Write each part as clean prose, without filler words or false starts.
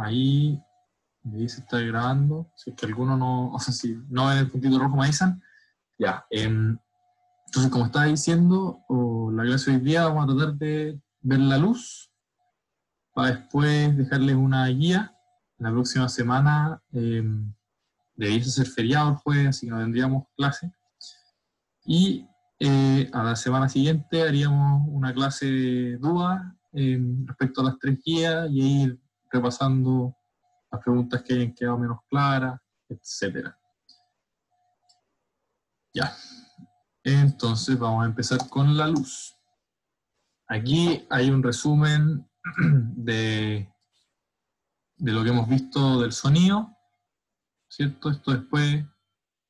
ahí me dice estar grabando. Si es que alguno no, o sea, si no ven el puntito rojo me avisan. Ya. Entonces, como estaba diciendo, la clase de hoy día vamos a tratar de ver la luz para después dejarles una guía. La próxima semana debiese ser feriado el jueves, así que no tendríamos clase. Y a la semana siguiente haríamos una clase de dudas respecto a las 3 guías y ir repasando las preguntas que hayan quedado menos claras, etc. Ya. Entonces vamos a empezar con la luz. Aquí hay un resumen de lo que hemos visto del sonido, ¿cierto? Esto después,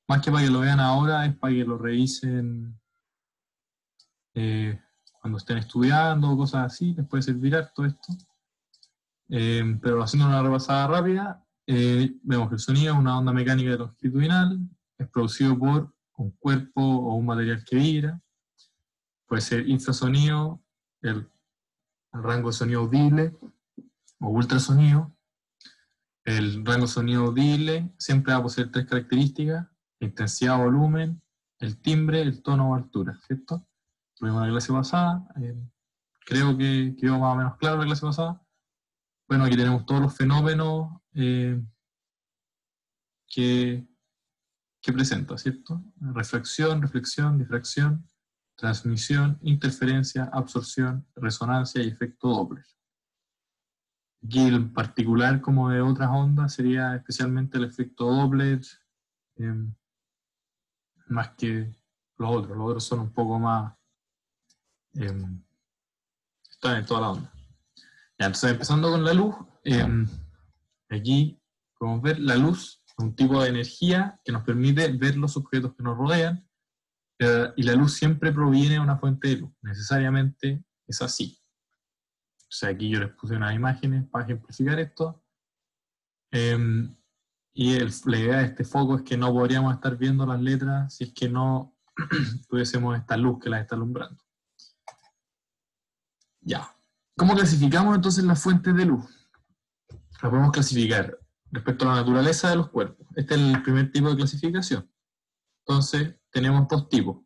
más que para que lo vean ahora, es para que lo revisen cuando estén estudiando o cosas así, les puede servir harto esto. Pero haciendo una repasada rápida, vemos que el sonido es una onda mecánica longitudinal, es producido por un cuerpo o un material que vibra, puede ser infrasonido, el rango de sonido audible o ultrasonido. El rango de sonido audible siempre va a poseer 3 características: intensidad, volumen, el timbre, el tono o altura, ¿cierto? Lo vimos en la clase pasada, creo que quedó más o menos claro la clase pasada. Bueno, aquí tenemos todos los fenómenos que presenta, ¿cierto? Refracción, reflexión, difracción, transmisión, interferencia, absorción, resonancia y efecto Doppler. Aquí en particular, como de otras ondas, sería especialmente el efecto Doppler, más que los otros. Los otros son un poco más... están en toda la onda. Ya, entonces, empezando con la luz, aquí podemos ver la luz, un tipo de energía que nos permite ver los objetos que nos rodean, y la luz siempre proviene de una fuente de luz, necesariamente es así. O sea, aquí yo les puse unas imágenes para ejemplificar esto, y la idea de este foco es que no podríamos estar viendo las letras si es que no tuviésemos esta luz que las está alumbrando. Ya. ¿Cómo clasificamos entonces las fuentes de luz? Las podemos clasificar respecto a la naturaleza de los cuerpos. Este es el primer tipo de clasificación. Entonces, tenemos 2 tipos.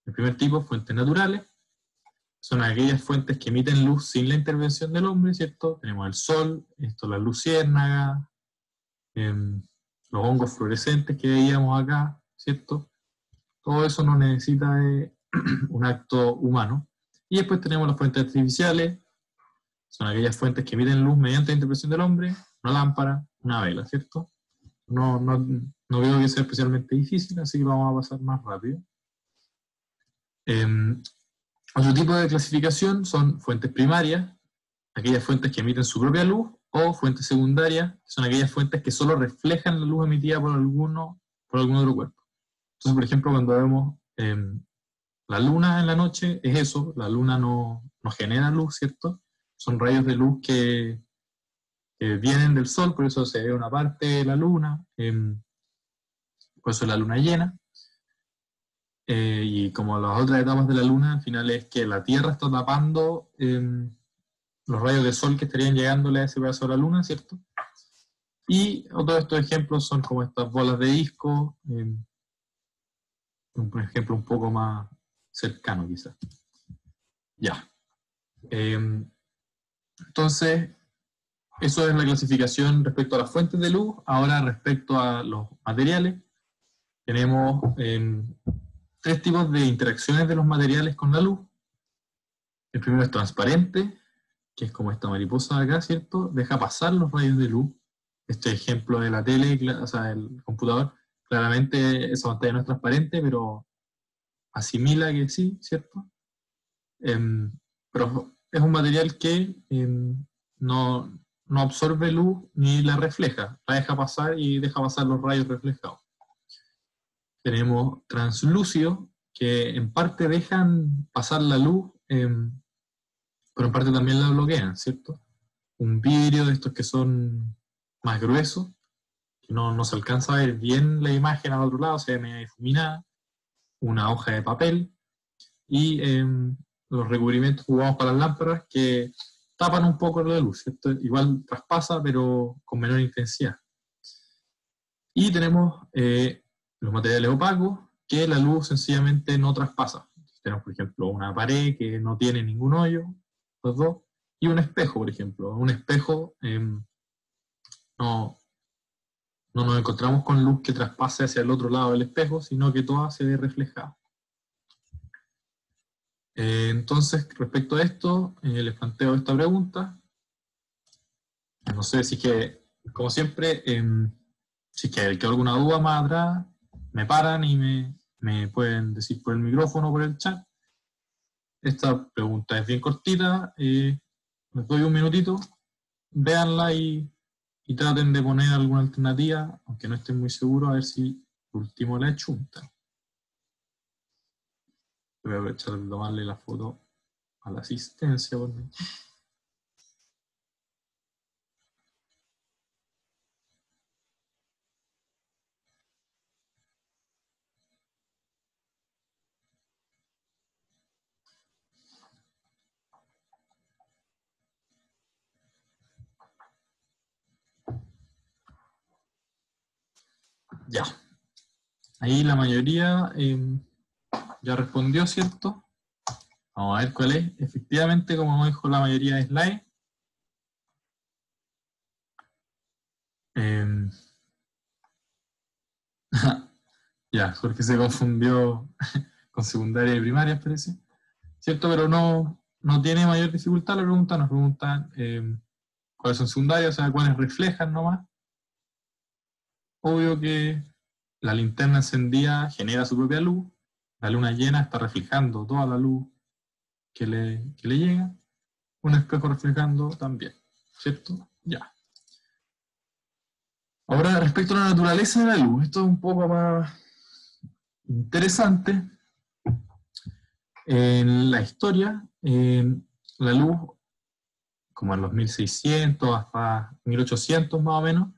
El primer tipo, fuentes naturales, son aquellas fuentes que emiten luz sin la intervención del hombre, ¿cierto? Tenemos el sol, la luciérnaga, los hongos fluorescentes que veíamos acá, ¿cierto? Todo eso no necesita de un acto humano. Y después tenemos las fuentes artificiales, son aquellas fuentes que emiten luz mediante la intervención del hombre, una lámpara, una vela, ¿cierto? No veo que sea especialmente difícil, así que lo vamos a pasar más rápido. Otro tipo de clasificación son fuentes primarias, aquellas fuentes que emiten su propia luz, o fuentes secundarias, que son aquellas fuentes que solo reflejan la luz emitida por algún otro cuerpo. Entonces, por ejemplo, cuando vemos la luna en la noche, es eso, la luna no genera luz, ¿cierto? Son rayos de luz que vienen del sol, por eso se ve una parte de la luna, por eso es la luna llena. Y como las otras etapas de la luna, al final es que la Tierra está tapando los rayos de sol que estarían llegándole a ese pedazo de la luna, ¿cierto? Y otros de estos ejemplos son como estas bolas de disco, un ejemplo un poco más cercano quizás. Ya. Entonces, eso es la clasificación respecto a las fuentes de luz. Ahora, respecto a los materiales, tenemos 3 tipos de interacciones de los materiales con la luz. El primero es transparente, que es como esta mariposa de acá, ¿cierto? Deja pasar los rayos de luz. Este ejemplo de la tele, o sea, el computador, claramente esa pantalla no es transparente, pero asimila que sí, ¿cierto? Pero es un material que no absorbe luz ni la refleja, la deja pasar y deja pasar los rayos reflejados. Tenemos translúcido, que en parte dejan pasar la luz, pero en parte también la bloquean, ¿cierto? Un vidrio de estos que son más gruesos, que no se alcanza a ver bien la imagen al otro lado, se ve medio difuminada, una hoja de papel, y los recubrimientos que usamos para las lámparas, que tapan un poco la luz, ¿cierto? Igual traspasa, pero con menor intensidad. Y tenemos los materiales opacos, que la luz sencillamente no traspasa. Tenemos, por ejemplo, una pared que no tiene ningún hoyo, los dos, y un espejo, por ejemplo. Un espejo no nos encontramos con luz que traspase hacia el otro lado del espejo, sino que toda se ve reflejada. Entonces, respecto a esto, les planteo esta pregunta. No sé si que, como siempre, si que quedó alguna duda más atrás, me paran y me pueden decir por el micrófono o por el chat. Esta pregunta es bien cortita, les doy un minutito, véanla y traten de poner alguna alternativa, aunque no estén muy seguros, a ver si por último la chuntan. Voy a aprovechar de tomarle la foto a la asistencia. Por mí. Ya. Ahí la mayoría ya respondió, ¿cierto? Vamos a ver cuál es. Efectivamente, como dijo la mayoría de slide. Ya, Jorge se confundió con secundaria y primaria, parece. ¿Cierto? Pero no tiene mayor dificultad la pregunta. Nos preguntan cuáles son secundarias, o sea, cuáles reflejan nomás. Obvio que la linterna encendida genera su propia luz. La luna llena está reflejando toda la luz que le llega. Un espejo reflejando también, ¿cierto? Ya. Ahora, respecto a la naturaleza de la luz, esto es un poco más interesante. En la historia, la luz, como en los 1600 hasta 1800 más o menos,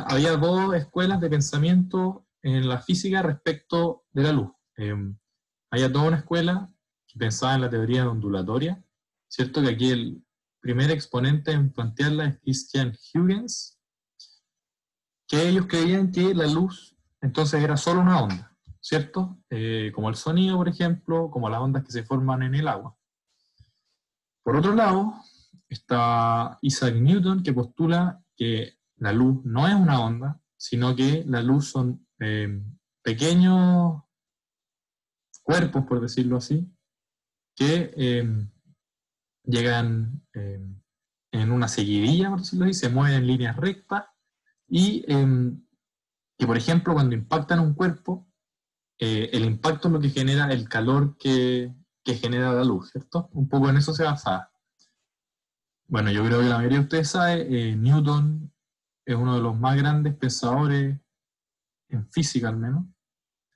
había dos escuelas de pensamiento en la física respecto de la luz. Había toda una escuela que pensaba en la teoría ondulatoria, ¿cierto? Que aquí el primer exponente en plantearla es Christian Huygens, que ellos creían que la luz entonces era solo una onda, ¿cierto? Como el sonido, por ejemplo, como las ondas que se forman en el agua. Por otro lado, está Isaac Newton, que postula que la luz no es una onda, sino que la luz son pequeños cuerpos, por decirlo así, que llegan en una seguidilla, por decirlo así, se mueven en líneas rectas y que, por ejemplo, cuando impactan un cuerpo, el impacto es lo que genera el calor que genera la luz, ¿cierto? Un poco en eso se basaba. Bueno, yo creo que la mayoría de ustedes sabe, Newton es uno de los más grandes pensadores en física al menos.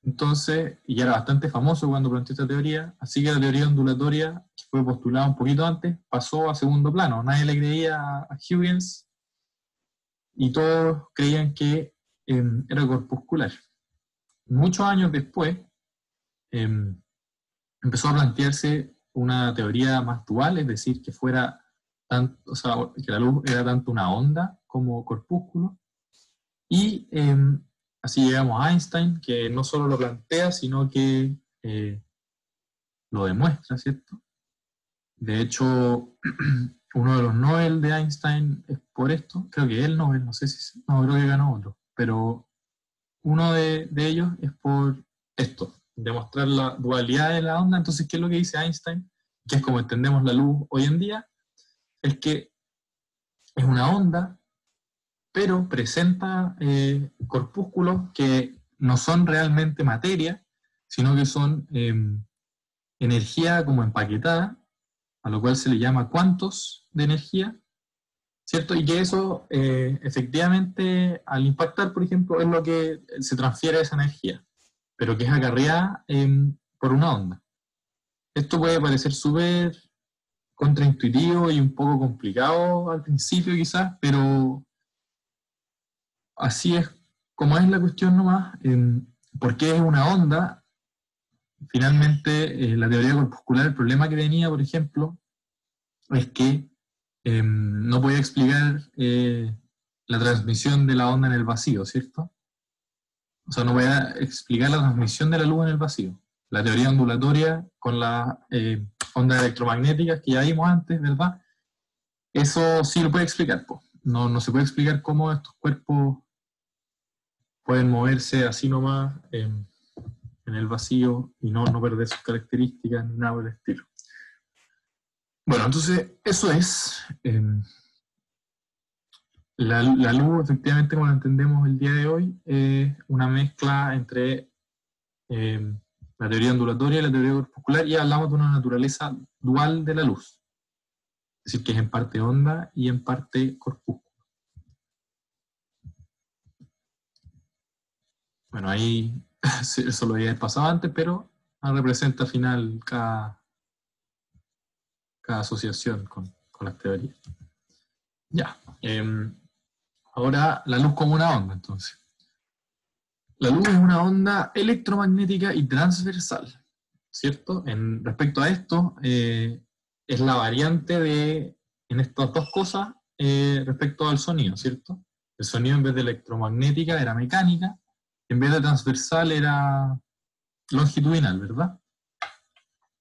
Entonces, y era bastante famoso cuando planteó esta teoría, así que la teoría ondulatoria, que fue postulada un poquito antes, pasó a segundo plano. Nadie le creía a Huygens y todos creían que era corpuscular. Muchos años después, empezó a plantearse una teoría más dual, es decir, que fuera o sea, que la luz era tanto una onda como corpúsculo. Y así llegamos a Einstein, que no solo lo plantea, sino que lo demuestra, ¿cierto? De hecho, uno de los Nobel de Einstein es por esto, creo que el Nobel, no sé si, no, creo que ganó otro, pero uno de ellos es por esto, demostrar la dualidad de la onda. Entonces, ¿qué es lo que dice Einstein? Que es como entendemos la luz hoy en día, es que es una onda, pero presenta corpúsculos que no son realmente materia, sino que son energía como empaquetada, a lo cual se le llama cuantos de energía, ¿cierto? Y que eso efectivamente al impactar, por ejemplo, es lo que se transfiere esa energía, pero que es acarreada por una onda. Esto puede parecer súper contraintuitivo y un poco complicado al principio quizás, pero así es como es la cuestión nomás. ¿Por qué es una onda? Finalmente, la teoría corpuscular, el problema que tenía, por ejemplo, es que no voy a explicar la transmisión de la onda en el vacío, ¿cierto? O sea, no voy a explicar la transmisión de la luz en el vacío. La teoría ondulatoria con las ondas electromagnéticas que ya vimos antes, ¿verdad? Eso sí lo puede explicar, pues. No se puede explicar cómo estos cuerpos pueden moverse así nomás en el vacío y no perder sus características ni nada por el estilo. Bueno, entonces eso es la luz, efectivamente, como la entendemos el día de hoy, es una mezcla entre la teoría ondulatoria y la teoría corpuscular, y hablamos de una naturaleza dual de la luz. Es decir, que es en parte onda y en parte corpúsculo. Bueno, ahí eso lo había pasado antes, pero representa al final cada asociación con las teorías. Ya. Ahora la luz como una onda, entonces. La luz es una onda electromagnética y transversal, ¿cierto? Respecto a esto, es la variante en estas dos cosas respecto al sonido, ¿cierto? El sonido en vez de electromagnética era mecánica, en vez de transversal era longitudinal, ¿verdad?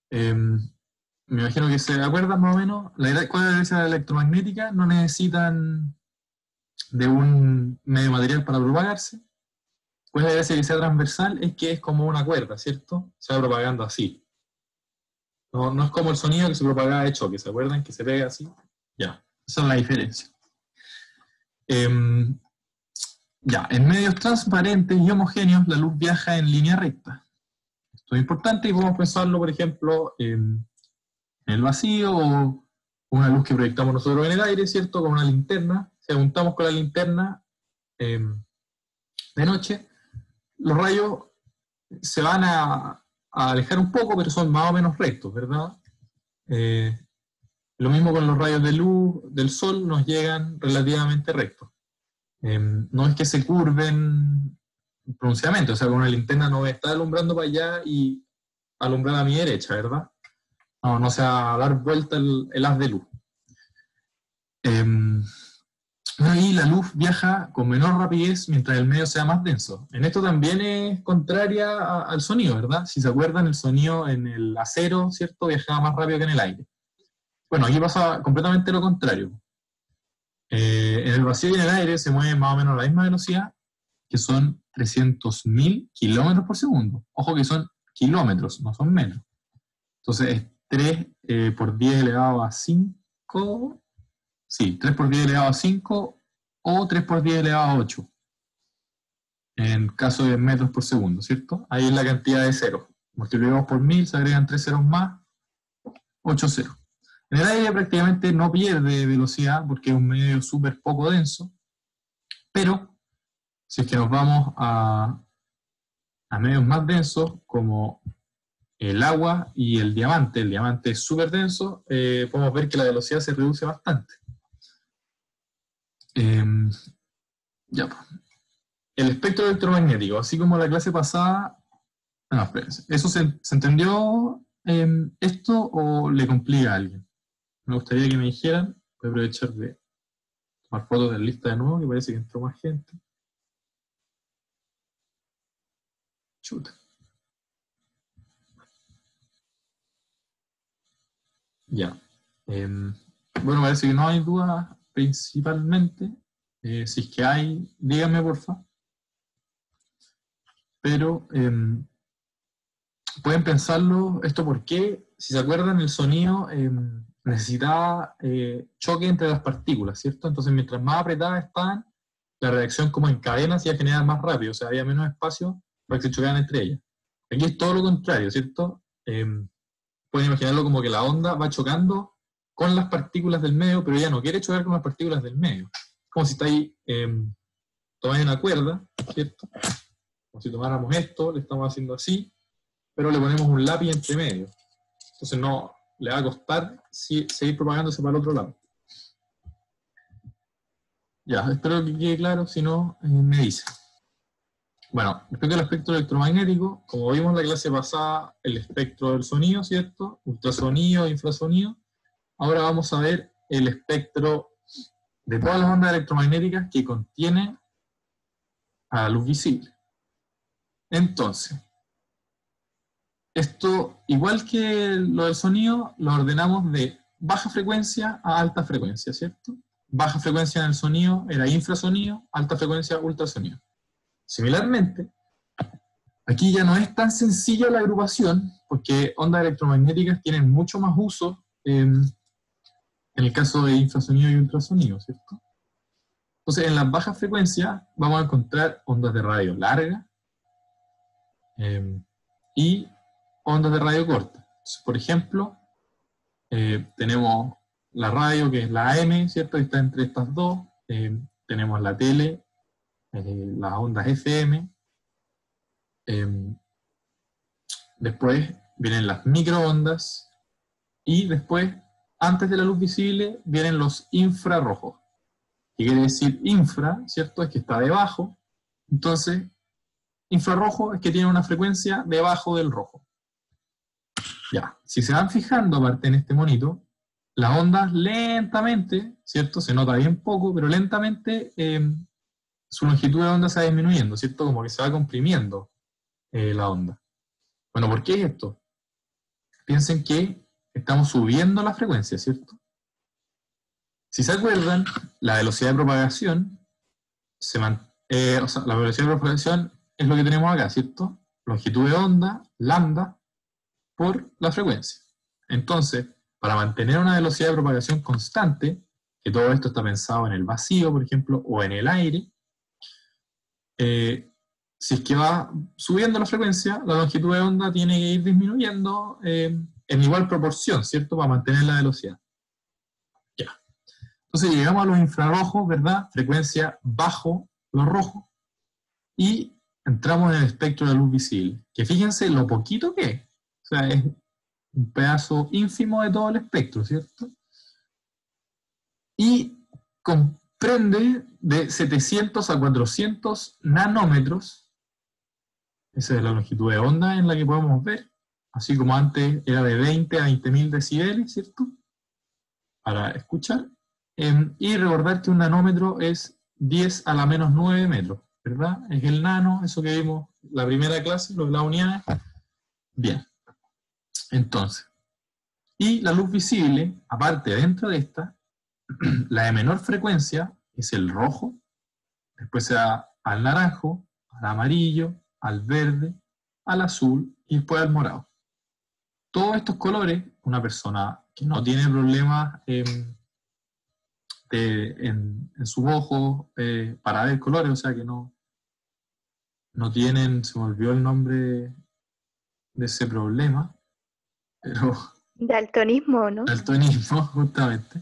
Me imagino que se acuerdan más o menos. ¿Cuál es la gracia de la electromagnética? No necesitan de un medio material para propagarse. ¿Cuál es la gracia de que sea transversal? Es que es como una cuerda, ¿cierto? Se va propagando así. No es como el sonido que se propaga de choque, ¿se acuerdan? Que se pega así. Ya, esa es la diferencia. Ya, en medios transparentes y homogéneos la luz viaja en línea recta. Esto es importante y podemos pensarlo, por ejemplo, en el vacío o una luz que proyectamos nosotros en el aire, ¿cierto? Con una linterna. Si apuntamos con la linterna de noche, los rayos se van a alejar un poco, pero son más o menos rectos, ¿verdad? Lo mismo con los rayos de luz del sol, nos llegan relativamente rectos. No es que se curven pronunciadamente, o sea, con una linterna no voy a estar alumbrando para allá y alumbrar a mi derecha, ¿verdad? No se va a dar vuelta el haz de luz. Y la luz viaja con menor rapidez mientras el medio sea más denso. En esto también es contraria al sonido, ¿verdad? Si se acuerdan, el sonido en el acero, ¿cierto? Viajaba más rápido que en el aire. Bueno, aquí pasa completamente lo contrario. En el vacío y en el aire se mueve más o menos a la misma velocidad, que son 300.000 kilómetros por segundo. Ojo que son kilómetros, no son metros. Entonces es 3 por 10 elevado a 5. Sí, 3 por 10 elevado a 5 o 3 por 10 elevado a 8. En caso de metros por segundo, ¿cierto? Ahí es la cantidad de ceros. Multiplicamos por 1000, se agregan 3 ceros más, 8 ceros. En el aire prácticamente no pierde velocidad porque es un medio súper poco denso, pero si es que nos vamos a medios más densos, como el agua y el diamante es súper denso, podemos ver que la velocidad se reduce bastante. Ya, el espectro electromagnético, así como la clase pasada. No, espérense. ¿Eso se entendió esto o le complica a alguien? Me gustaría que me dijeran. Voy a aprovechar de tomar fotos de la lista de nuevo, que parece que entró más gente. Chuta. Ya. Bueno, parece que no hay dudas principalmente. Si es que hay, díganme porfa. Pero pueden pensarlo, ¿esto por qué? Si se acuerdan, el sonido necesitaba choque entre las partículas, ¿cierto? Entonces, mientras más apretadas estaban, la reacción como en cadena se iba a generar más rápido, o sea, había menos espacio para que se chocaran entre ellas. Aquí es todo lo contrario, ¿cierto? Pueden imaginarlo como que la onda va chocando con las partículas del medio, pero ella no quiere chocar con las partículas del medio. Como si está ahí, tomando una cuerda, ¿cierto? Como si tomáramos esto, le estamos haciendo así, pero le ponemos un lápiz entre medio. Entonces no le va a costar seguir propagándose para el otro lado. Ya, espero que quede claro, si no, me dice. Bueno, respecto al espectro electromagnético, como vimos en la clase pasada, el espectro del sonido, ¿cierto? Ultrasonido, infrasonido. Ahora vamos a ver el espectro de todas las ondas electromagnéticas que contiene a la luz visible. Entonces, esto, igual que lo del sonido, lo ordenamos de baja frecuencia a alta frecuencia, ¿cierto? Baja frecuencia en el sonido era infrasonido, alta frecuencia ultrasonido. Similarmente, aquí ya no es tan sencilla la agrupación, porque ondas electromagnéticas tienen mucho más uso en el caso de infrasonido y ultrasonido, ¿cierto? Entonces, en las bajas frecuencias vamos a encontrar ondas de radio larga y ondas de radio corta. Entonces, por ejemplo, tenemos la radio, que es la AM, ¿cierto? Está entre estas dos. Tenemos la tele, las ondas FM. Después vienen las microondas. Y después, antes de la luz visible, vienen los infrarrojos. ¿Qué quiere decir infra? ¿Cierto? Es que está debajo. Entonces, infrarrojo es que tiene una frecuencia debajo del rojo. Ya, si se van fijando aparte en este monito, las ondas lentamente, ¿cierto? Se nota bien poco, pero lentamente su longitud de onda se va disminuyendo, ¿cierto? Como que se va comprimiendo la onda. Bueno, ¿por qué es esto? Piensen que estamos subiendo la frecuencia, ¿cierto? Si se acuerdan, la velocidad de propagación, la velocidad de propagación es lo que tenemos acá, ¿cierto? Longitud de onda, lambda, por la frecuencia. Entonces, para mantener una velocidad de propagación constante, que todo esto está pensado en el vacío, por ejemplo, o en el aire, si es que va subiendo la frecuencia, la longitud de onda tiene que ir disminuyendo en igual proporción, ¿cierto? Para mantener la velocidad. Ya. Entonces llegamos a los infrarrojos, ¿verdad? Frecuencia bajo los rojos, y entramos en el espectro de la luz visible, que fíjense lo poquito que es. O sea, es un pedazo ínfimo de todo el espectro, ¿cierto? Y comprende de 700 a 400 nanómetros. Esa es la longitud de onda en la que podemos ver. Así como antes era de 20 a 20.000 decibeles, ¿cierto? Para escuchar. Y recordar que un nanómetro es 10 a la menos 9 metros, ¿verdad? Es el nano, eso que vimos la primera clase, las unidades. Bien. Entonces, y la luz visible, aparte dentro de esta, la de menor frecuencia es el rojo, después se da al naranjo, al amarillo, al verde, al azul y después al morado. Todos estos colores, una persona que no tiene problemas en sus ojos para ver colores, o sea que no tienen, se me olvidó el nombre de ese problema, pero... Daltonismo, ¿no? Daltonismo, justamente.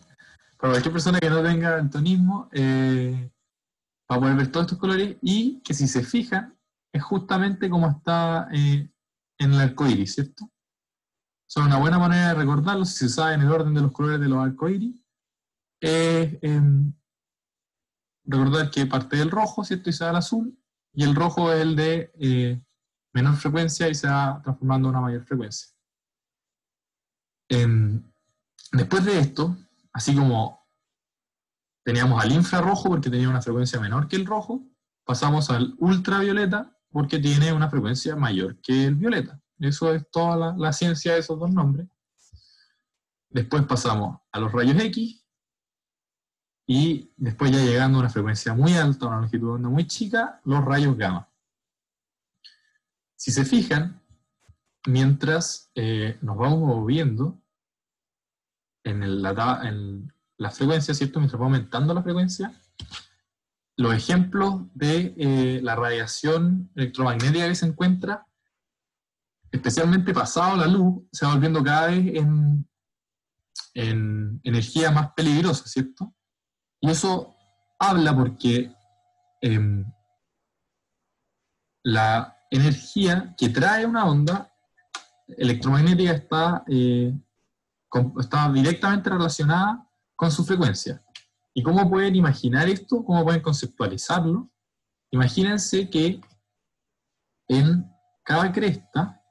Para cualquier persona que no tenga daltonismo, va a poder ver todos estos colores, y que si se fijan, es justamente como está en el arco iris, ¿cierto? Son una buena manera de recordarlo, si se sabe en el orden de los colores de los arcoíris. Recordar que parte del rojo, ¿cierto? Y se va al azul, y el rojo es el de menor frecuencia y se va transformando en una mayor frecuencia. Después de esto, así como teníamos al infrarrojo porque tenía una frecuencia menor que el rojo, pasamos al ultravioleta porque tiene una frecuencia mayor que el violeta. Eso es toda la ciencia de esos dos nombres. Después pasamos a los rayos X, y después ya llegando a una frecuencia muy alta, a una longitud de onda muy chica, los rayos gamma. Si se fijan, mientras nos vamos moviendo en la frecuencia, ¿cierto? Mientras va aumentando la frecuencia, los ejemplos de la radiación electromagnética que se encuentra, especialmente pasado la luz, se va volviendo cada vez en energía más peligrosa, ¿cierto? Y eso habla porque la energía que trae una onda electromagnética está directamente relacionada con su frecuencia. ¿Y cómo pueden imaginar esto? ¿Cómo pueden conceptualizarlo? Imagínense que en cada cresta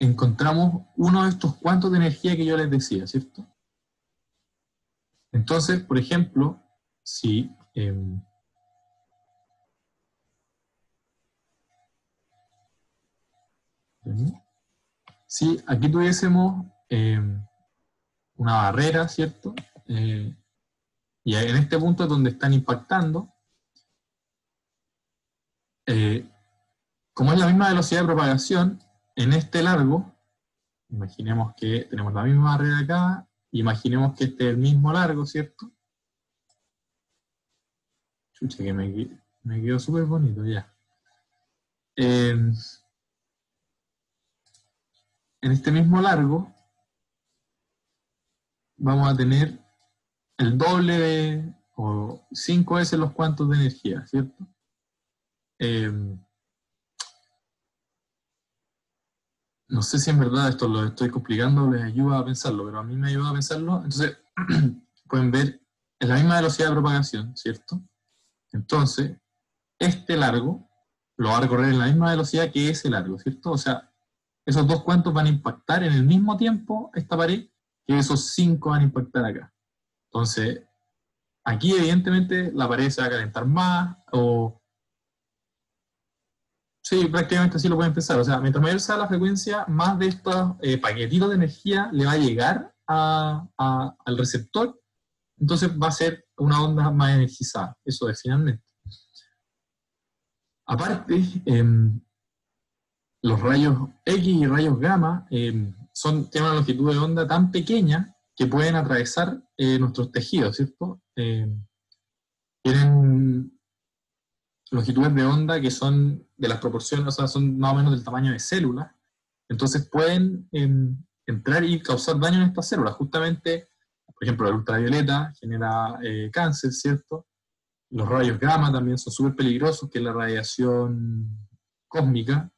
encontramos uno de estos cuantos de energía que yo les decía, ¿cierto? Entonces, por ejemplo, si aquí tuviésemos una barrera, ¿cierto? Y en este punto es donde están impactando, como es la misma velocidad de propagación, en este largo, imaginemos que tenemos la misma barrera acá, imaginemos que este es el mismo largo, ¿cierto? Chucha, que me quedó súper bonito ya. En este mismo largo vamos a tener el doble de, o 5 veces los cuantos de energía, ¿cierto? No sé si en verdad esto lo estoy complicando, les ayuda a pensarlo, pero a mí me ayuda a pensarlo. Entonces, pueden ver, es la misma velocidad de propagación, ¿cierto? Entonces, este largo lo va a recorrer en la misma velocidad que ese largo, ¿cierto? O sea, esos dos cuantos van a impactar en el mismo tiempo esta pared que esos 5 van a impactar acá. Entonces, aquí evidentemente la pared se va a calentar más, o... Sí, prácticamente así lo pueden pensar. O sea, mientras mayor sea la frecuencia, más de estos paquetitos de energía le va a llegar al receptor, entonces va a ser una onda más energizada. Eso es finalmente. Aparte, los rayos X y rayos gamma tienen una longitud de onda tan pequeña que pueden atravesar nuestros tejidos, ¿cierto? Tienen longitudes de onda que son de las proporciones, o sea, son más o menos del tamaño de células, entonces pueden entrar y causar daño en estas células. Justamente, por ejemplo, la ultravioleta genera cáncer, ¿cierto? Los rayos gamma también son súper peligrosos, que es la radiación cósmica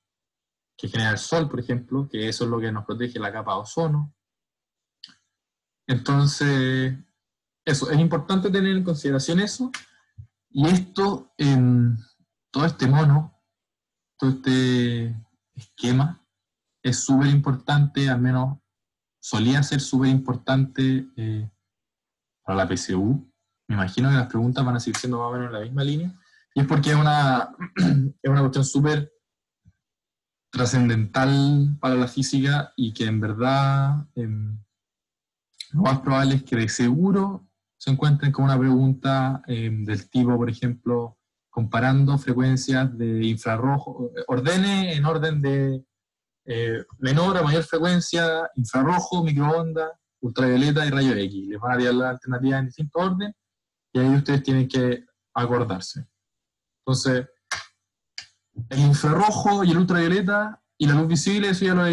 que genera el Sol, por ejemplo, que eso es lo que nos protege la capa de ozono. Entonces, eso, es importante tener en consideración eso. Y esto, todo este mono, todo este esquema, es súper importante, al menos solía ser súper importante para la PSU. Me imagino que las preguntas van a seguir siendo más o menos en la misma línea. Y es porque es una cuestión súper trascendental para la física y que en verdad lo más probable es que de seguro se encuentren con una pregunta del tipo, por ejemplo, comparando frecuencias de infrarrojo, ordene en orden de menor a mayor frecuencia, infrarrojo, microondas, ultravioleta y rayo X. Les van a dar las alternativas en distinto orden y ahí ustedes tienen que acordarse. Entonces, el infrarrojo y el ultravioleta y la luz visible, eso ya lo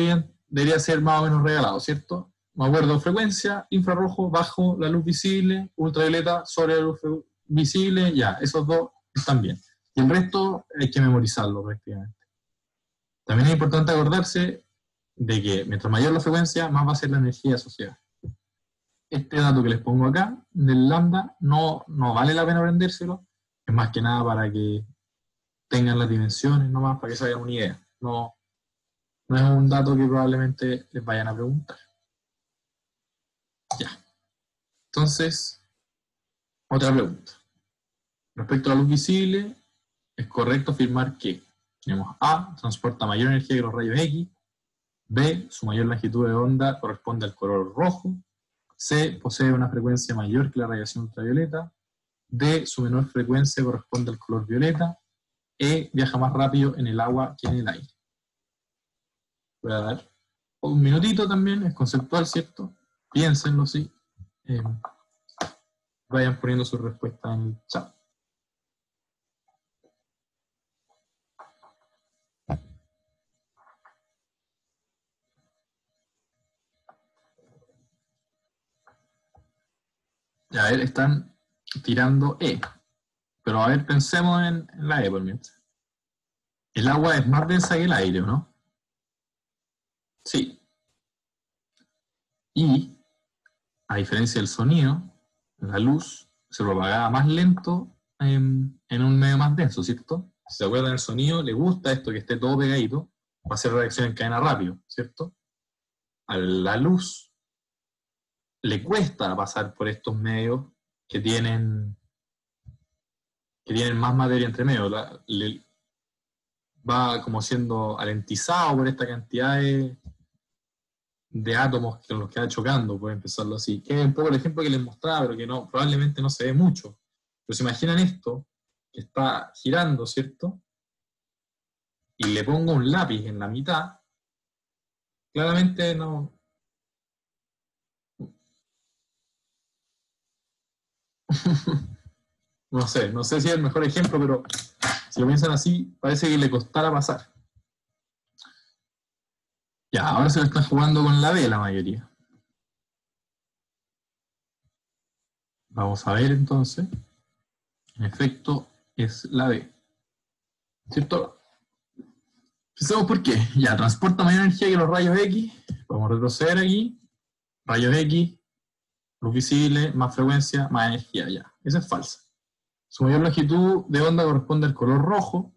debería ser más o menos regalado, ¿cierto? Me acuerdo, frecuencia, infrarrojo bajo la luz visible, ultravioleta sobre la luz visible, ya, esos dos están bien. Y el resto hay que memorizarlo prácticamente. También es importante acordarse de que mientras mayor la frecuencia, más va a ser la energía asociada. Este dato que les pongo acá, del lambda, no vale la pena aprendérselo, es más que nada para que tengan las dimensiones, nomás para que se hagan una idea. No es un dato que probablemente les vayan a preguntar. Ya. Entonces, otra pregunta. Respecto a la luz visible, es correcto afirmar que tenemos A, transporta mayor energía que los rayos X, B, su mayor longitud de onda corresponde al color rojo, C, posee una frecuencia mayor que la radiación ultravioleta, D, su menor frecuencia corresponde al color violeta, E, viaja más rápido en el agua que en el aire. Voy a dar un minutito también, es conceptual, ¿cierto? Piénsenlo, sí. Vayan poniendo su respuesta en el chat. Ya, a ver, están tirando E. Pero a ver, pensemos en la E por mientras. El agua es más densa que el aire, ¿no? Sí. Y, a diferencia del sonido, la luz se propagaba más lento en un medio más denso, ¿cierto? Si se acuerdan del sonido, le gusta esto que esté todo pegadito, va a hacer reacción en cadena rápido, ¿cierto? a la luz le cuesta pasar por estos medios que tienen más materia entre medio. Va como siendo alentizado por esta cantidad de átomos con los que va chocando, por empezarlo así. Que es un poco el ejemplo que les mostraba, pero que no, probablemente no se ve mucho. Pero se imaginan esto, que está girando, ¿cierto? Y le pongo un lápiz en la mitad, claramente no... no sé si es el mejor ejemplo, pero si lo piensan así, parece que le costara pasar. Ya, ahora se lo están jugando con la B la mayoría. Vamos a ver entonces. En efecto, es la B. ¿Cierto? Pensemos por qué. Ya, transporta mayor energía que los rayos X. Vamos a retroceder aquí. Rayos X, luz visible, más frecuencia, más energía. Ya, esa es falsa. Su mayor longitud de onda corresponde al color rojo.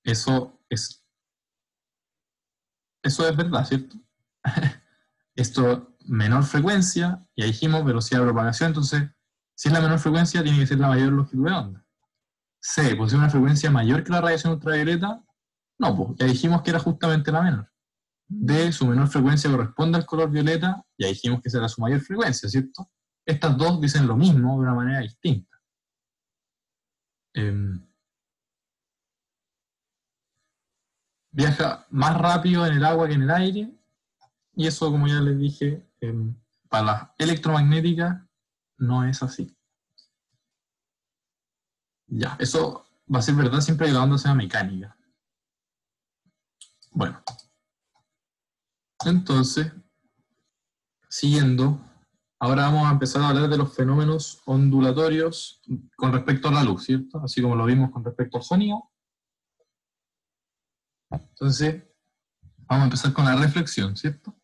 Eso es verdad, ¿cierto? Esto, menor frecuencia, ya dijimos, velocidad de propagación, entonces, si es la menor frecuencia, tiene que ser la mayor longitud de onda. C, ¿puede ser una frecuencia mayor que la radiación ultravioleta? No, pues ya dijimos que era justamente la menor. D, su menor frecuencia corresponde al color violeta, ya dijimos que será su mayor frecuencia, ¿cierto? Estas dos dicen lo mismo de una manera distinta. Viaja más rápido en el agua que en el aire, y eso, como ya les dije, para las electromagnéticas no es así. Ya, eso va a ser verdad siempre que la onda sea mecánica. Bueno, entonces, siguiendo, ahora vamos a empezar a hablar de los fenómenos ondulatorios con respecto a la luz, ¿cierto? Así como lo vimos con respecto al sonido. Entonces, vamos a empezar con la reflexión, ¿cierto?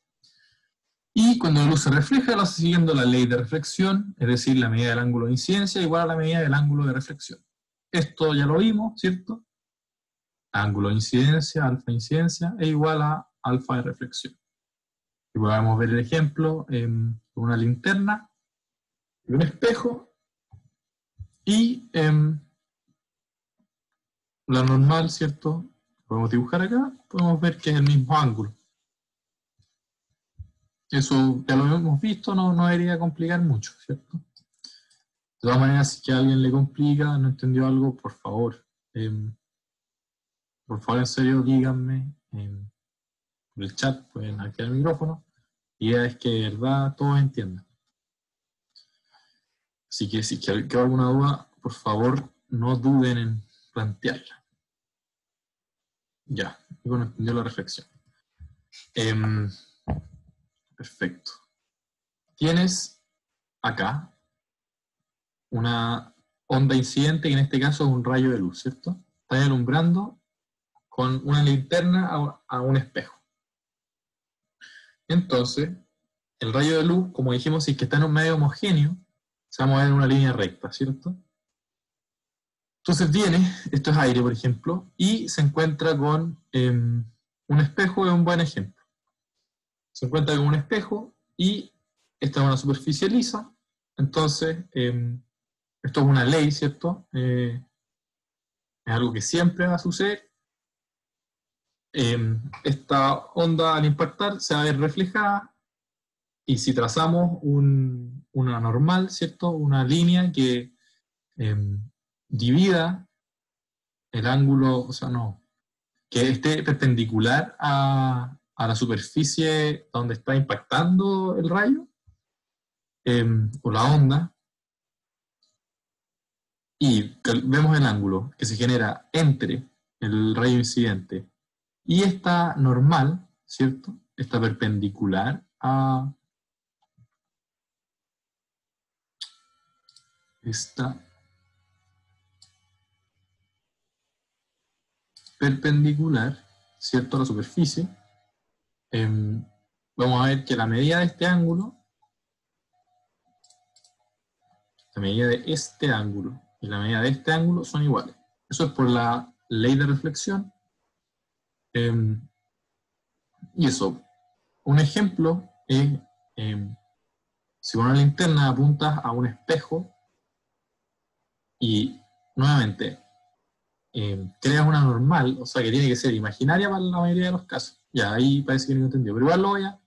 Y cuando la luz se refleja, lo hace siguiendo la ley de reflexión, es decir, la medida del ángulo de incidencia igual a la medida del ángulo de reflexión. Esto ya lo vimos, ¿cierto? Ángulo de incidencia, alfa de incidencia, es igual a alfa de reflexión. Y podemos ver el ejemplo con una linterna y un espejo, y la normal, ¿cierto? Podemos dibujar acá, podemos ver que es el mismo ángulo. Eso ya lo hemos visto, no debería complicar mucho, ¿cierto? De todas maneras, si que a alguien le complica, no entendió algo, por favor, en serio, díganme por el chat, pueden activar el micrófono. La idea es que de verdad todos entiendan. Así que si queda alguna duda, por favor, no duden en plantearla. Ya, digo, no entendió la reflexión. Perfecto. Tienes acá una onda incidente, que en este caso es un rayo de luz, ¿cierto? Estás alumbrando con una linterna a un espejo. Entonces, el rayo de luz, como dijimos, si es que está en un medio homogéneo, se va a mover en una línea recta, ¿cierto? Entonces viene, esto es aire, por ejemplo, y se encuentra con un espejo, es un buen ejemplo. Se encuentra con un espejo y esta es una superficie lisa, entonces esto es una ley, ¿cierto? Es algo que siempre va a suceder. Esta onda al impactar se va a ver reflejada, y si trazamos una normal, ¿cierto? Una línea que divida el ángulo, o sea, no, que esté perpendicular a la superficie donde está impactando el rayo, o la onda, y vemos el ángulo que se genera entre el rayo incidente y esta normal, ¿cierto? Está perpendicular a esta perpendicular, ¿cierto? A la superficie. Vamos a ver que la medida de este ángulo, la medida de este ángulo y la medida de este ángulo son iguales. Eso es por la ley de reflexión. Y eso, un ejemplo es, si con una linterna apuntas a un espejo y nuevamente creas una normal, o sea que tiene que ser imaginaria para la mayoría de los casos. Ya, ahí parece que no he entendido, pero igual lo voy a...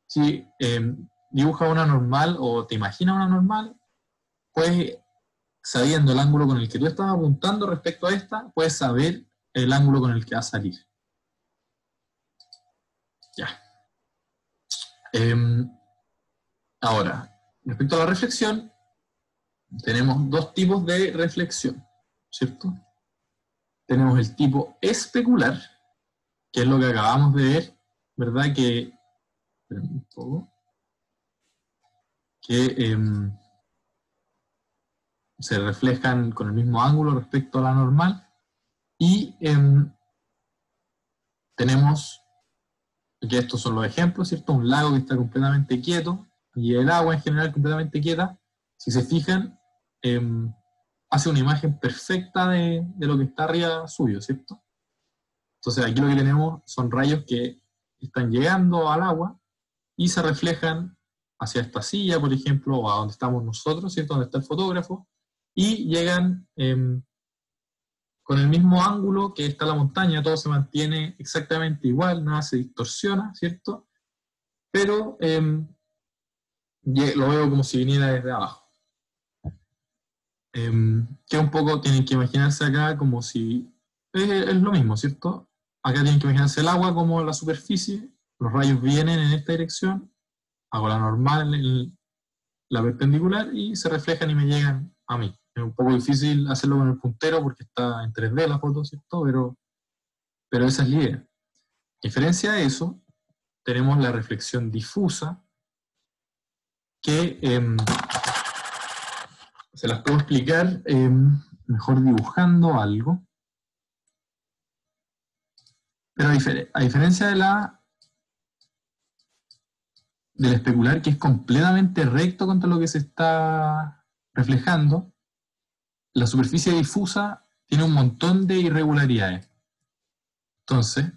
Si dibujas una normal o te imaginas una normal, puedes, sabiendo el ángulo con el que tú estás apuntando respecto a esta, puedes saber el ángulo con el que va a salir. Ya. Ahora, respecto a la reflexión, tenemos dos tipos de reflexión, ¿cierto? Tenemos el tipo especular, que es lo que acabamos de ver, ¿verdad? Que se reflejan con el mismo ángulo respecto a la normal. Y tenemos, que estos son los ejemplos, ¿cierto? Un lago que está completamente quieto y el agua en general completamente quieta. Si se fijan, hace una imagen perfecta de lo que está arriba suyo, ¿cierto? Entonces aquí lo que tenemos son rayos que están llegando al agua y se reflejan hacia esta silla, por ejemplo, o a donde estamos nosotros, ¿cierto? Donde está el fotógrafo, y llegan con el mismo ángulo que está la montaña, todo se mantiene exactamente igual, nada se distorsiona, ¿cierto? Pero lo veo como si viniera desde abajo. Que un poco tienen que imaginarse acá como si... es lo mismo, ¿cierto? Acá tienen que imaginarse el agua como la superficie, los rayos vienen en esta dirección, hago la normal, la perpendicular, y se reflejan y me llegan a mí. Es un poco difícil hacerlo con el puntero porque está en 3D la foto, ¿cierto? Pero esa es la idea. A diferencia de eso, tenemos la reflexión difusa, que se las puedo explicar mejor dibujando algo. Pero a diferencia del especular, que es completamente recto contra lo que se está reflejando, la superficie difusa tiene un montón de irregularidades. Entonces,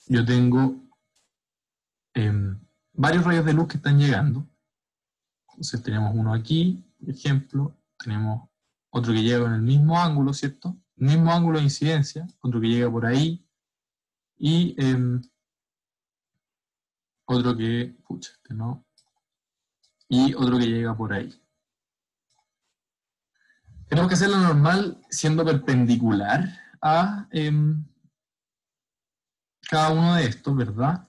yo tengo varios rayos de luz que están llegando. Entonces tenemos uno aquí, por ejemplo, tenemos otro que llega con el mismo ángulo, ¿cierto? El mismo ángulo de incidencia, otro que llega por ahí, y otro que, pucha, este no, y otro que llega por ahí. Tenemos que hacerlo normal siendo perpendicular a cada uno de estos, ¿verdad?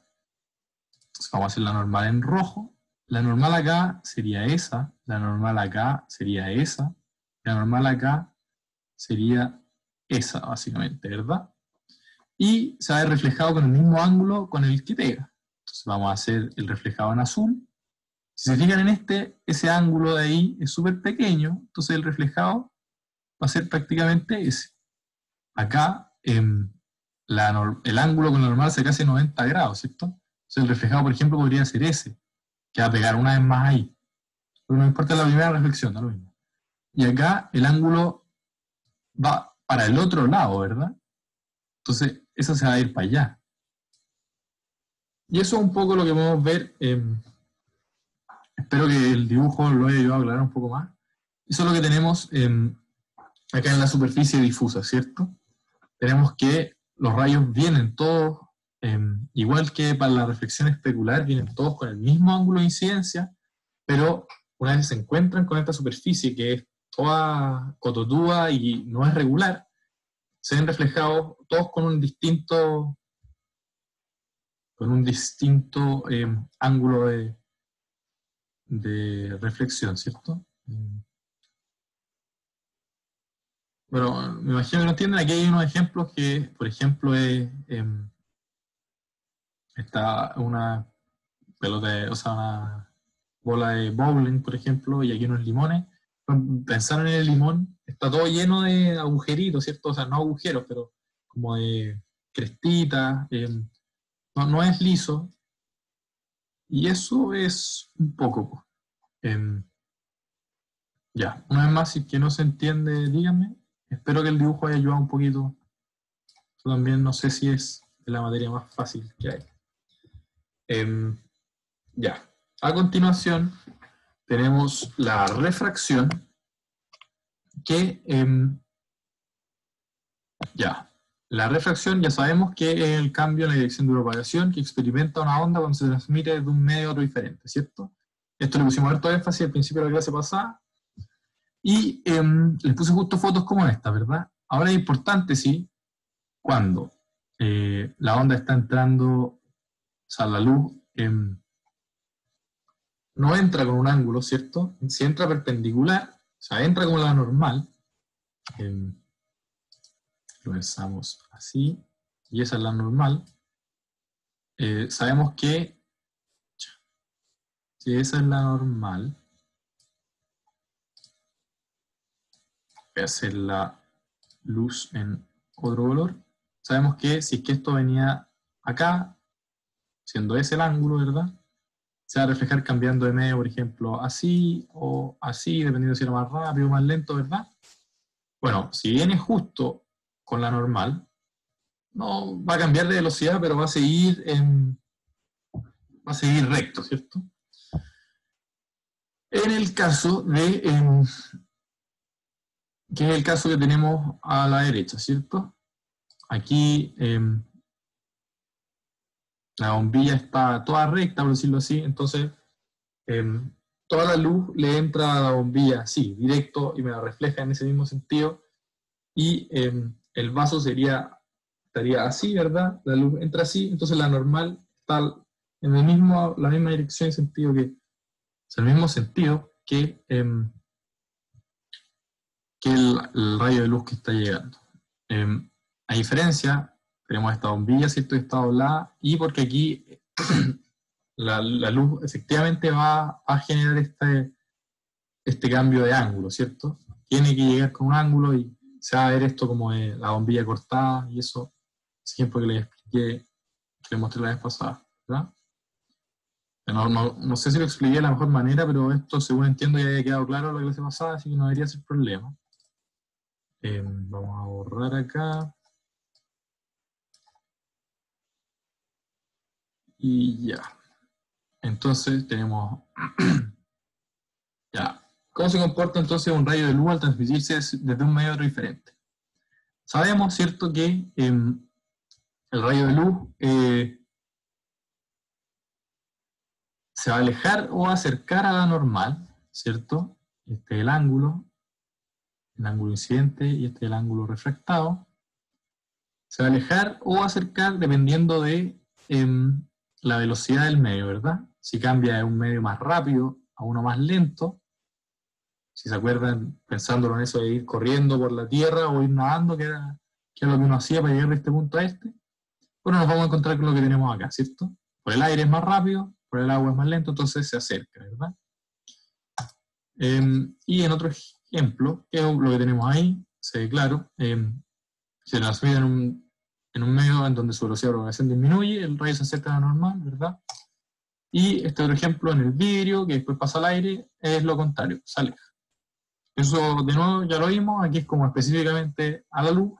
Entonces vamos a hacer la normal en rojo. La normal acá sería esa, la normal acá sería esa, la normal acá sería esa, básicamente, ¿verdad? Y se va a ver reflejado con el mismo ángulo con el que pega. Entonces vamos a hacer el reflejado en azul. Si se fijan en ese ángulo de ahí es súper pequeño, entonces el reflejado va a ser prácticamente ese. Acá el ángulo con la normal se hace 90 grados, ¿cierto? Entonces el reflejado, por ejemplo, podría ser ese, que va a pegar una vez más ahí. Pero no importa la primera reflexión, da lo mismo. Y acá el ángulo va para el otro lado, ¿verdad? Entonces eso se va a ir para allá. Y eso es un poco lo que podemos ver. Espero que el dibujo lo haya ayudado a aclarar un poco más. Eso es lo que tenemos acá en la superficie difusa, ¿cierto? Tenemos que los rayos vienen todos, igual que para la reflexión especular, vienen todos con el mismo ángulo de incidencia, pero una vez se encuentran con esta superficie que es toda cototúa y no es regular, se ven reflejados todos con un distinto ángulo de reflexión, ¿cierto? Bueno, me imagino que no entienden. Aquí hay unos ejemplos que, por ejemplo, está una pelota, o sea, una bola de bowling, por ejemplo, y aquí unos limones. Pensaron en el limón, está todo lleno de agujeritos, ¿cierto? O sea, no agujeros, pero como de crestitas, no es liso. Y eso es un poco. Ya, una vez más, si es que no se entiende, díganme. Espero que el dibujo haya ayudado un poquito. Yo también no sé si es la materia más fácil que hay. Ya. A continuación, tenemos la refracción, que la refracción ya sabemos que es el cambio en la dirección de propagación que experimenta una onda cuando se transmite de un medio a otro diferente, ¿cierto? Esto le pusimos harto énfasis al principio de la clase pasada, y les puse justo fotos como esta, ¿verdad? Ahora es importante, sí, cuando la onda está entrando, o sea, la luz no entra con un ángulo, ¿cierto? Si entra perpendicular, o sea, entra como la normal, lo pensamos así, y esa es la normal, sabemos que si esa es la normal, voy a hacer la luz en otro color, sabemos que si es que esto venía acá, siendo ese el ángulo, ¿verdad? Se va a reflejar cambiando de medio, por ejemplo, así o así, dependiendo si era más rápido o más lento, ¿verdad? Bueno, si viene justo con la normal, no va a cambiar de velocidad, pero va a seguir recto, ¿cierto? En el caso de, que es el caso que tenemos a la derecha, ¿cierto? Aquí la bombilla está toda recta, por decirlo así, entonces toda la luz le entra a la bombilla así, directo, y me la refleja en ese mismo sentido, y el vaso estaría así, ¿verdad? La luz entra así, entonces la normal está en la misma dirección y sentido el mismo sentido que el rayo de luz que está llegando. A diferencia, tenemos esta bombilla, ¿cierto? Está doblada, y porque aquí la luz efectivamente va a generar este cambio de ángulo, ¿cierto? Tiene que llegar con un ángulo y se va a ver esto como la bombilla cortada, y eso, ese ejemplo que les expliqué, que les mostré la vez pasada, ¿verdad? No sé si lo expliqué de la mejor manera, pero esto, según entiendo, ya había quedado claro la clase pasada, así que no debería ser problema. Vamos a borrar acá. Y ya. Entonces tenemos... ya. ¿Cómo se comporta entonces un rayo de luz al transmitirse desde un medio a otro diferente? Sabemos, ¿cierto?, que el rayo de luz se va a alejar o acercar a la normal, ¿cierto? Este es el ángulo incidente, y este es el ángulo refractado. Se va a alejar o acercar dependiendo de la velocidad del medio, ¿verdad? Si cambia de un medio más rápido a uno más lento, si se acuerdan, pensándolo en eso de ir corriendo por la tierra o ir nadando, que era lo que uno hacía para llegar de este punto a este, bueno, nos vamos a encontrar con lo que tenemos acá, ¿cierto? Por el aire es más rápido, por el agua es más lento, entonces se acerca, ¿verdad? Y en otro ejemplo, que es lo que tenemos ahí, se ve claro, se transmite en un medio en donde su velocidad de propagación disminuye, el rayo se acerca a la normal, ¿verdad? Y este otro ejemplo en el vidrio, que después pasa al aire, es lo contrario, se aleja. Eso, de nuevo, ya lo vimos, aquí es como específicamente a la luz.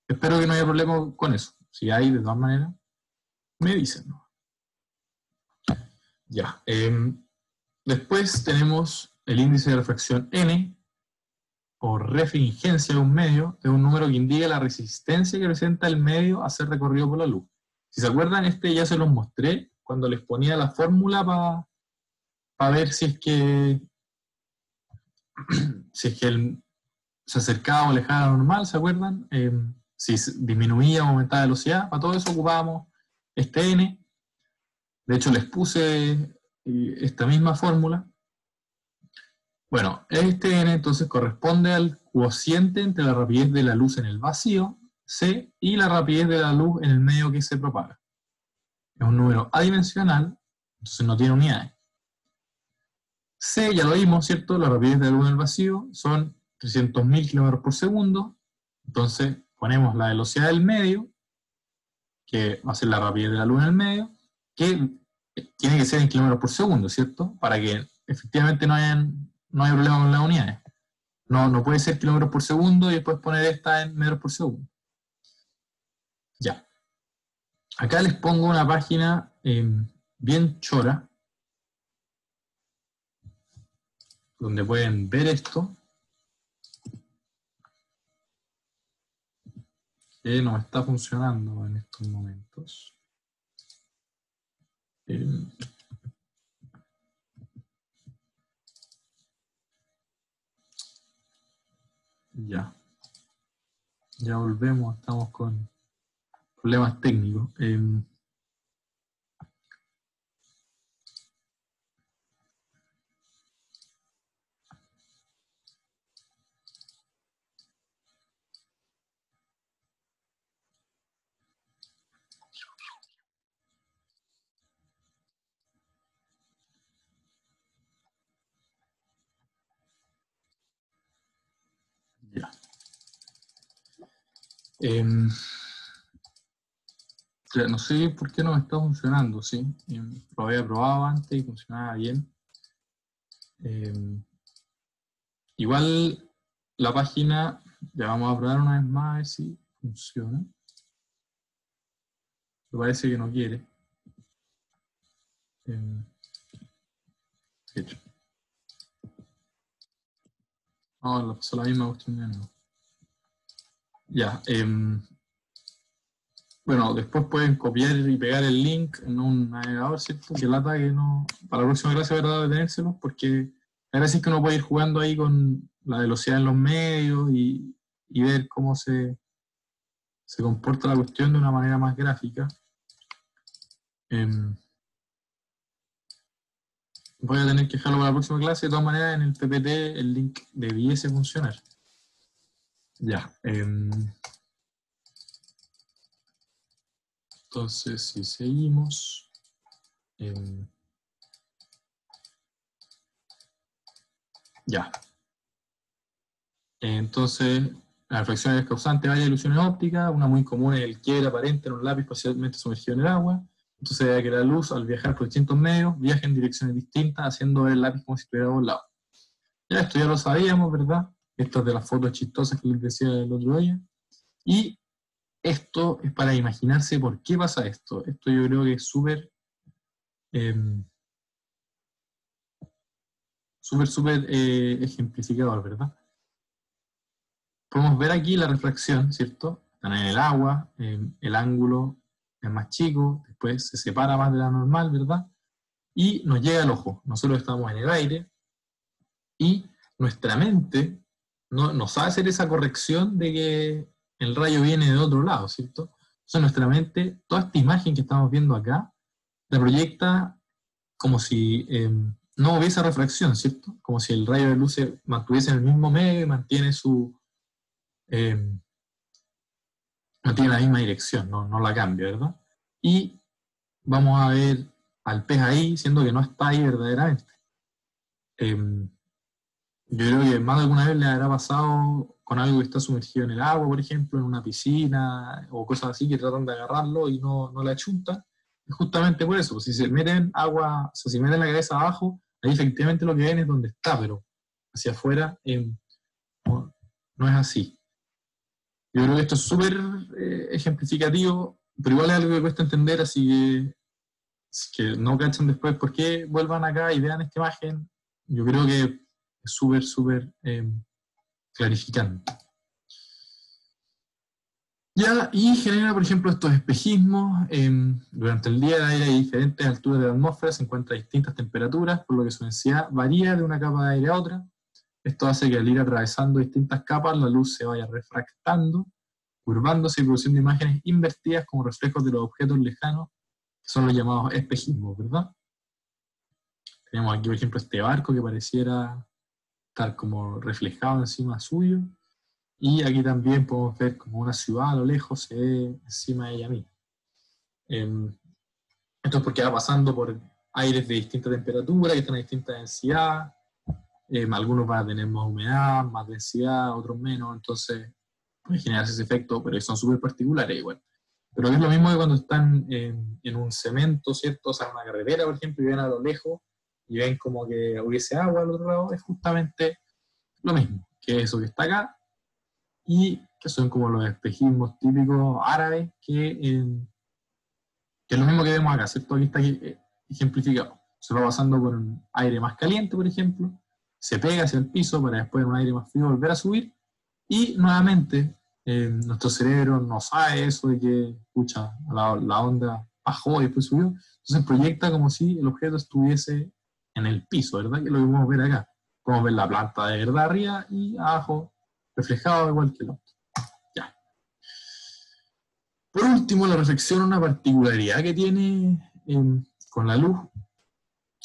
Espero que no haya problema con eso. Si hay, de todas maneras, me dicen, ¿no? Ya. Después tenemos el índice de refracción N, o refringencia de un medio, es un número que indica la resistencia que presenta el medio a ser recorrido por la luz. Si se acuerdan, ya se los mostré cuando les ponía la fórmula para ver si es que se acercaba o alejaba a la normal, ¿se acuerdan? Si disminuía o aumentaba la velocidad, para todo eso ocupábamos este N. De hecho, les puse esta misma fórmula. Bueno, este N entonces corresponde al cociente entre la rapidez de la luz en el vacío, C, y la rapidez de la luz en el medio que se propaga. Es un número adimensional, entonces no tiene unidades. C, ya lo vimos, ¿cierto? La rapidez de la luz en el vacío son 300.000 km por segundo. Entonces ponemos la velocidad del medio, que va a ser la rapidez de la luz en el medio, que tiene que ser en kilómetros por segundo, ¿cierto? Para que efectivamente no haya problema con las unidades. No puede ser kilómetros por segundo y después poner esta en metros por segundo. Ya. Acá les pongo una página bien chora, donde pueden ver esto, que no está funcionando en estos momentos. Ya volvemos, estamos con problemas técnicos. Ya. No sé por qué no me está funcionando, ¿sí? Lo había probado antes y funcionaba bien. Igual la página, ya vamos a probar una vez más a ver si funciona. Me parece que no quiere. Hecho. No, pasó la misma cuestión de nuevo. Ya. Bueno, después pueden copiar y pegar el link en un navegador, ¿cierto? Que lata que no... Para la próxima clase voy a tratar de tenérselo, porque a veces que uno puede ir jugando ahí con la velocidad en los medios y ver cómo se comporta la cuestión de una manera más gráfica. Voy a tener que dejarlo para la próxima clase. De todas maneras, en el PPT el link debiese funcionar. Ya. Entonces, si seguimos... ya. Entonces, la reflexión es causante de varias ilusiones ópticas. Una muy común es el quiebre aparente en un lápiz parcialmente sumergido en el agua. Entonces, que la luz, al viajar por distintos medios, viaja en direcciones distintas, haciendo ver el lápiz como si estuviera volado. Ya, esto ya lo sabíamos, ¿verdad? Esto es de las fotos chistosas que les decía el otro día. Y esto es para imaginarse por qué pasa esto. Esto yo creo que es súper ejemplificador, ¿verdad? Podemos ver aquí la refracción, ¿cierto? Están en el agua, el ángulo es más chico, después se separa más de la normal, ¿verdad? Y nos llega al ojo. Nosotros estamos en el aire y nuestra mente no sabe hacer esa corrección de que el rayo viene de otro lado, ¿cierto? Entonces nuestra mente, toda esta imagen que estamos viendo acá, la proyecta como si no hubiese refracción, ¿cierto? Como si el rayo de luz se mantuviese en el mismo medio y mantiene mantiene la misma dirección, no la cambia, ¿verdad? Y vamos a ver al pez ahí, siendo que no está ahí verdaderamente. Yo creo que más de alguna vez le habrá pasado con algo que está sumergido en el agua, por ejemplo, en una piscina o cosas así que tratan de agarrarlo y no la achuntan. Es justamente por eso, si se meten agua, o sea, si meten la cabeza abajo, ahí efectivamente lo que ven es donde está, pero hacia afuera no es así. Yo creo que esto es súper ejemplificativo, pero igual es algo que cuesta entender, así que si que no cachan después por qué vuelvan acá y vean esta imagen, yo creo que es súper clarificante. Ya, y genera, por ejemplo, estos espejismos. Durante el día el aire a diferentes alturas de la atmósfera se encuentra a distintas temperaturas, por lo que su densidad varía de una capa de aire a otra. Esto hace que al ir atravesando distintas capas la luz se vaya refractando, curvándose y produciendo imágenes invertidas como reflejos de los objetos lejanos, que son los llamados espejismos, ¿verdad? Tenemos aquí, por ejemplo, este barco que pareciera estar como reflejado encima suyo. Y aquí también podemos ver como una ciudad a lo lejos se ve encima de ella misma. Esto es porque va pasando por aires de distinta temperatura, que están a distinta densidad. Algunos van a tener más humedad, más densidad, otros menos. Entonces puede generarse ese efecto, pero son súper particulares igual. Pero es lo mismo que cuando están en un cemento, ¿cierto? O sea, en una carretera, por ejemplo, y ven a lo lejos y ven como que hubiese agua al otro lado. Es justamente lo mismo, que eso que está acá, y que son como los espejismos típicos árabes que Que es lo mismo que vemos acá, ¿cierto? Aquí está ejemplificado. Se va pasando por un aire más caliente, por ejemplo, se pega hacia el piso para después en un aire más frío volver a subir, y nuevamente nuestro cerebro no sabe eso de que, escucha, la onda bajó y después subió, entonces proyecta como si el objeto estuviese en el piso, ¿verdad? Que es lo que podemos ver acá. Podemos ver la planta de verdad arriba y abajo reflejado igual que el otro. Ya. Por último, la reflexión, una particularidad que tiene con la luz,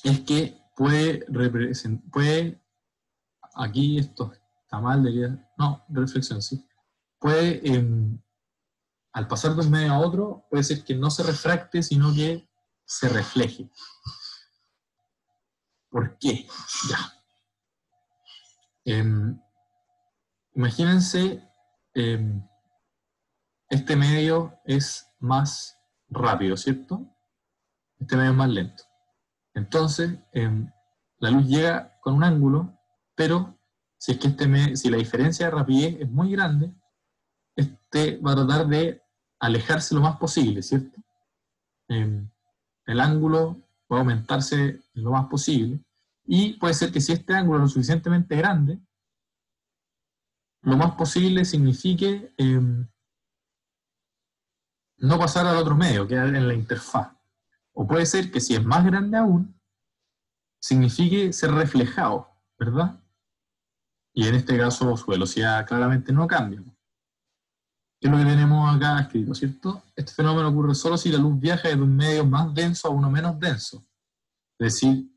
es que puede, aquí esto está mal, no, reflexión, sí. Puede, al pasar de un medio a otro, puede ser que no se refracte, sino que se refleje. ¿Por qué? Ya. Imagínense, este medio es más rápido, ¿cierto? Este medio es más lento. Entonces, la luz llega con un ángulo, pero si es que si la diferencia de rapidez es muy grande, va a tratar de alejarse lo más posible, ¿cierto? El ángulo va a aumentarse lo más posible, y puede ser que si este ángulo es lo suficientemente grande, lo más posible signifique no pasar al otro medio, quedar en la interfaz. O puede ser que si es más grande aún, signifique ser reflejado, ¿verdad? Y en este caso su velocidad claramente no cambia. ¿Qué es lo que tenemos acá escrito, cierto? Este fenómeno ocurre solo si la luz viaja de un medio más denso a uno menos denso. Es decir,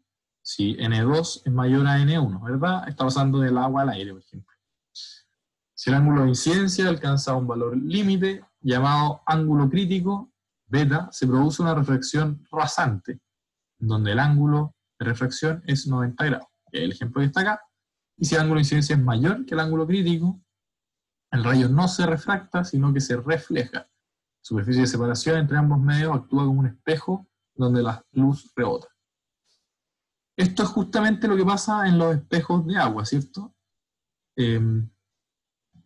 si N2 es mayor a N1, ¿verdad? Está pasando del agua al aire, por ejemplo. Si el ángulo de incidencia alcanza un valor límite, llamado ángulo crítico, beta, se produce una refracción rasante, donde el ángulo de refracción es 90 grados, que es el ejemplo que está acá. Y si el ángulo de incidencia es mayor que el ángulo crítico, el rayo no se refracta, sino que se refleja. La superficie de separación entre ambos medios actúa como un espejo donde la luz rebota. Esto es justamente lo que pasa en los espejos de agua, ¿cierto? Es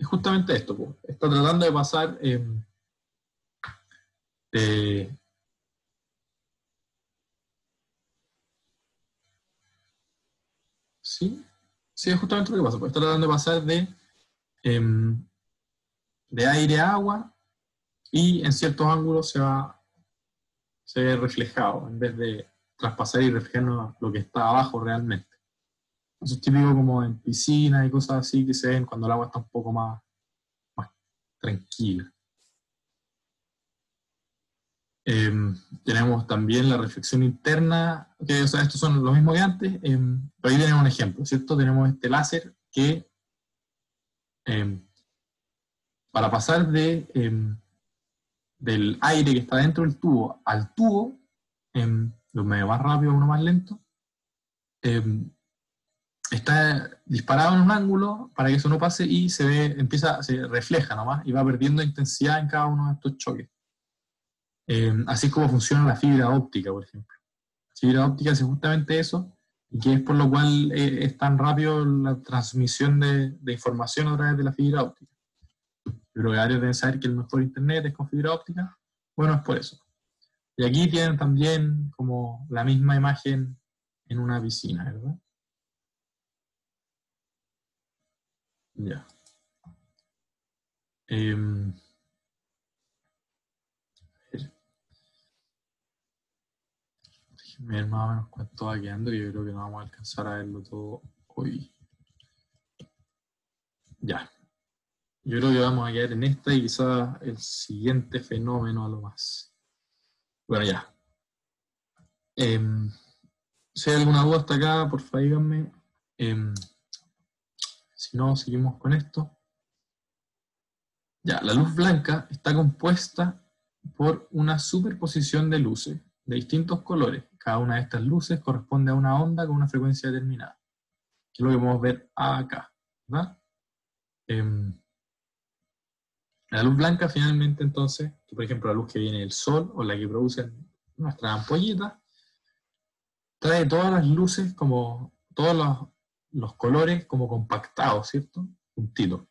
justamente esto, pues. Está tratando de pasar ¿sí? Sí, es justamente lo que pasa, pues. Está tratando de pasar de aire a agua, y en ciertos ángulos se ve reflejado, en vez de traspasar y reflejarnos lo que está abajo realmente. Eso es típico como en piscinas y cosas así que se ven cuando el agua está un poco más tranquila. Tenemos también la reflexión interna, que, o sea, estos son los mismos que antes, pero ahí tenemos un ejemplo, ¿cierto? Tenemos este láser que para pasar del aire que está dentro del tubo al tubo, de un medio más rápido a uno más lento, está disparado en un ángulo para que eso no pase, y se refleja nomás y va perdiendo intensidad en cada uno de estos choques. Así es como funciona la fibra óptica, por ejemplo. La fibra óptica hace justamente eso, y que es por lo cual es tan rápido la transmisión de información a través de la fibra óptica. Pero varios deben saber que el mejor internet es con fibra óptica. Bueno, es por eso. Y aquí tienen también como la misma imagen en una piscina, ¿verdad? Ya. Déjenme ver más o menos cuánto va quedando, que yo creo que no vamos a alcanzar a verlo todo hoy. Ya. Yo creo que vamos a quedar en esta y quizás el siguiente fenómeno a lo más. Bueno, ya. Si hay alguna duda hasta acá, por favor díganme. Si no, seguimos con esto. Ya, la luz blanca está compuesta por una superposición de luces de distintos colores. Cada una de estas luces corresponde a una onda con una frecuencia determinada, que es lo que podemos ver acá, ¿verdad? La luz blanca finalmente, entonces, que por ejemplo la luz que viene del sol o la que producen nuestras ampolletas, trae todas las luces, como todos los colores como compactados, ¿cierto? Juntitos.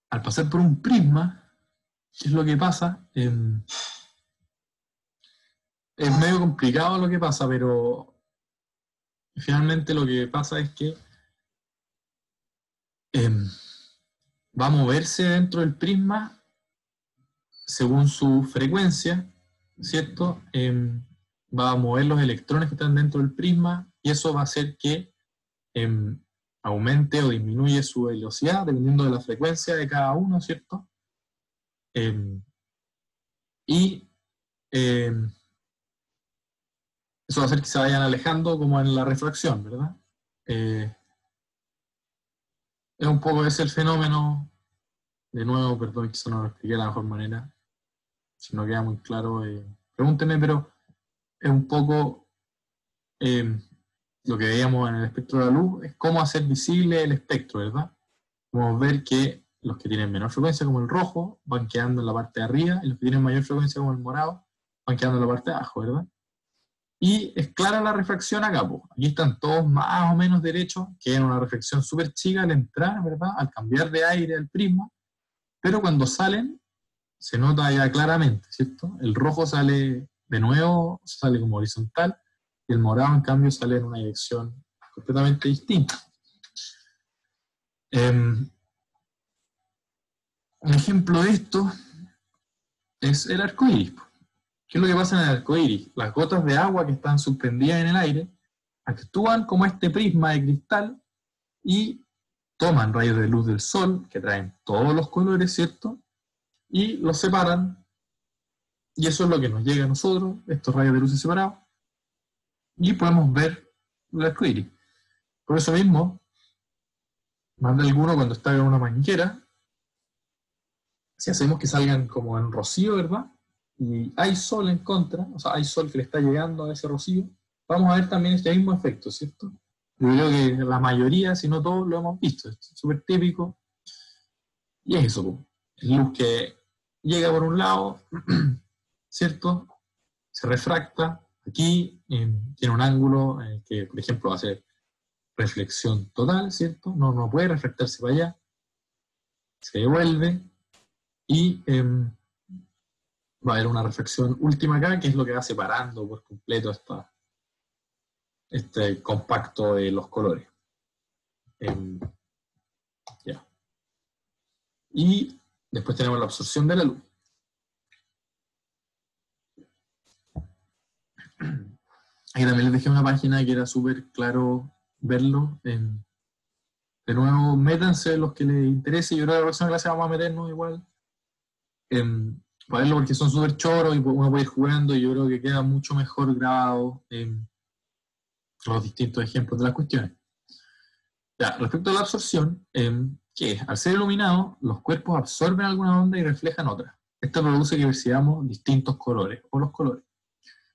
Al pasar por un prisma, ¿Qué es lo que pasa? Es medio complicado lo que pasa, pero finalmente lo que pasa es que va a moverse dentro del prisma según su frecuencia, ¿cierto? Va a mover los electrones que están dentro del prisma y eso va a hacer que aumente o disminuye su velocidad dependiendo de la frecuencia de cada uno, ¿cierto? Y eso va a hacer que se vayan alejando como en la refracción, ¿verdad? Es un poco ese el fenómeno. De nuevo, perdón, quizá no lo expliqué de la mejor manera. Si no queda muy claro, pregúntenme, pero es un poco lo que veíamos en el espectro de la luz, es cómo hacer visible el espectro, ¿verdad? Podemos ver que los que tienen menor frecuencia, como el rojo, van quedando en la parte de arriba, y los que tienen mayor frecuencia, como el morado, van quedando en la parte de abajo, ¿verdad? Y es clara la refracción acá, pues. Aquí están todos más o menos derechos, que es una reflexión súper chica al entrar, ¿verdad? Al cambiar de aire al prisma, pero cuando salen, se nota ya claramente, ¿cierto? El rojo sale de nuevo, sale como horizontal, y el morado, en cambio, sale en una dirección completamente distinta. Un ejemplo de esto es el arco iris. ¿Qué es lo que pasa en el arco iris? Las gotas de agua que están suspendidas en el aire actúan como este prisma de cristal y toman rayos de luz del sol, que traen todos los colores, ¿cierto? Y los separan, y eso es lo que nos llega a nosotros, estos rayos de luz separados, y podemos ver el arco iris. Por eso mismo, más de alguno cuando está en una manguera, si hacemos que salgan como en rocío, ¿verdad? Y hay sol en contra, o sea, hay sol que le está llegando a ese rocío, vamos a ver también este mismo efecto, ¿cierto? Yo creo que la mayoría, si no todos, lo hemos visto, es súper típico, y es eso, es luz que llega por un lado, ¿cierto? Se refracta, aquí tiene un ángulo que, por ejemplo, va a ser reflexión total, ¿cierto? No puede refractarse para allá, se devuelve, y va a haber una reflexión última acá, que es lo que va separando por completo este compacto de los colores. Ya. Y después tenemos la absorción de la luz. Aquí también les dejé una página que era súper claro verlo. De nuevo, métanse los que les interese. Yo creo que la próxima clase vamos a meternos igual. Para verlo porque son súper choros y uno puede ir jugando y yo creo que queda mucho mejor grabado los distintos ejemplos de las cuestiones. Ya, respecto a la absorción, ¿qué es? Al ser iluminado, los cuerpos absorben alguna onda y reflejan otra. Esto produce que percibamos distintos colores, o los colores.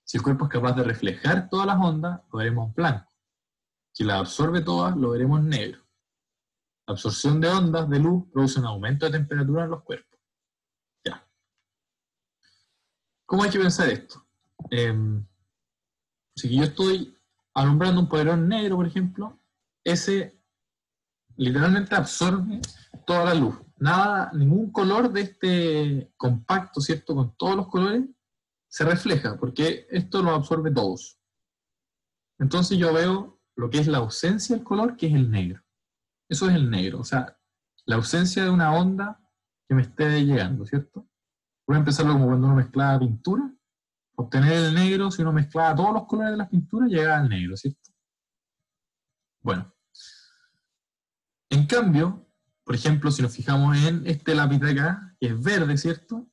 Si el cuerpo es capaz de reflejar todas las ondas, lo veremos blanco. Si las absorbe todas, lo veremos negro. La absorción de ondas de luz produce un aumento de temperatura en los cuerpos. Ya. ¿Cómo hay que pensar esto? Si yo estoy alumbrando un polerón negro, por ejemplo, ese literalmente absorbe toda la luz. Nada, ningún color de este compacto, ¿cierto? Con todos los colores, se refleja, porque esto lo absorbe todos. Entonces yo veo lo que es la ausencia del color, que es el negro. Eso es el negro, o sea, la ausencia de una onda que me esté llegando, ¿cierto? Voy a empezarlo como cuando uno mezclaba pintura. Obtener el negro, si uno mezclaba todos los colores de las pinturas, llegaba al negro, ¿cierto? Bueno. En cambio, por ejemplo, si nos fijamos en este lápiz de acá, que es verde, ¿cierto?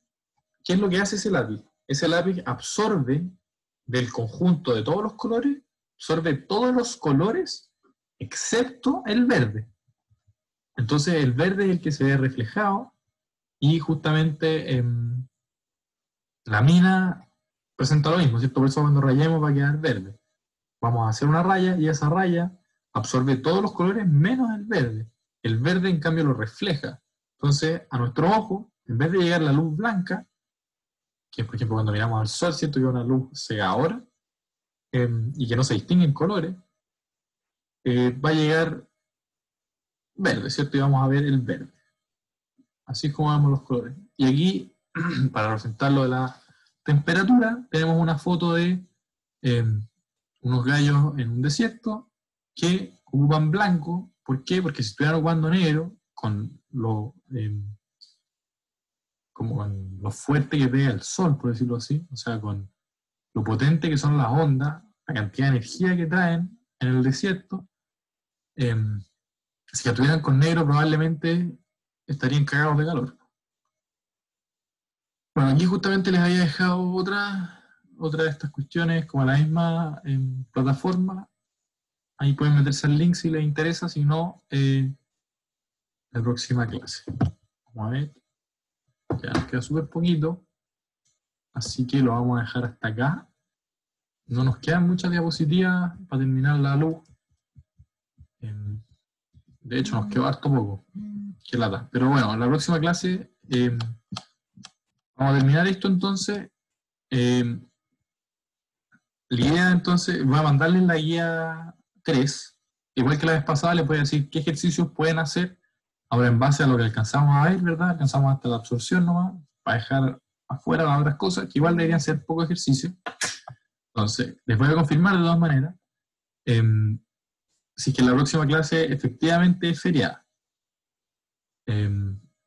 ¿Qué es lo que hace ese lápiz? Ese lápiz absorbe del conjunto de todos los colores, absorbe todos los colores excepto el verde. Entonces el verde es el que se ve reflejado y justamente la mina presenta lo mismo, ¿cierto? Por eso cuando rayemos va a quedar verde. Vamos a hacer una raya y esa raya absorbe todos los colores menos el verde. El verde, en cambio, lo refleja. Entonces, a nuestro ojo, en vez de llegar la luz blanca, que es, por ejemplo, cuando miramos al sol, siento que es una luz cegadora, y que no se distinguen colores, va a llegar verde, ¿cierto? Y vamos a ver el verde. Así es como vemos los colores. Y aquí para representar lo de la temperatura, tenemos una foto de unos gallos en un desierto que ocupan blanco. ¿Por qué? Porque si estuvieran ocupando negro, como con lo fuerte que pega el sol, por decirlo así, o sea, con lo potente que son las ondas, la cantidad de energía que traen en el desierto, si la tuvieran con negro probablemente estarían cagados de calor. Bueno, aquí justamente les había dejado otra de estas cuestiones, como la misma plataforma. Ahí pueden meterse al link si les interesa, si no, la próxima clase. Vamos a ver, ya nos queda súper poquito, así que lo vamos a dejar hasta acá. No nos quedan muchas diapositivas para terminar la luz. De hecho, nos quedó harto poco. Qué lata. Pero bueno, en la próxima clase vamos a terminar esto entonces. La idea entonces, voy a mandarles la guía 3. Igual que la vez pasada, les voy a decir qué ejercicios pueden hacer. Ahora, en base a lo que alcanzamos a ver, ¿verdad? Alcanzamos hasta la absorción nomás, para dejar afuera las otras cosas, que igual deberían ser poco ejercicio. Entonces, les voy a confirmar de todas maneras. Si es que la próxima clase efectivamente es feriada.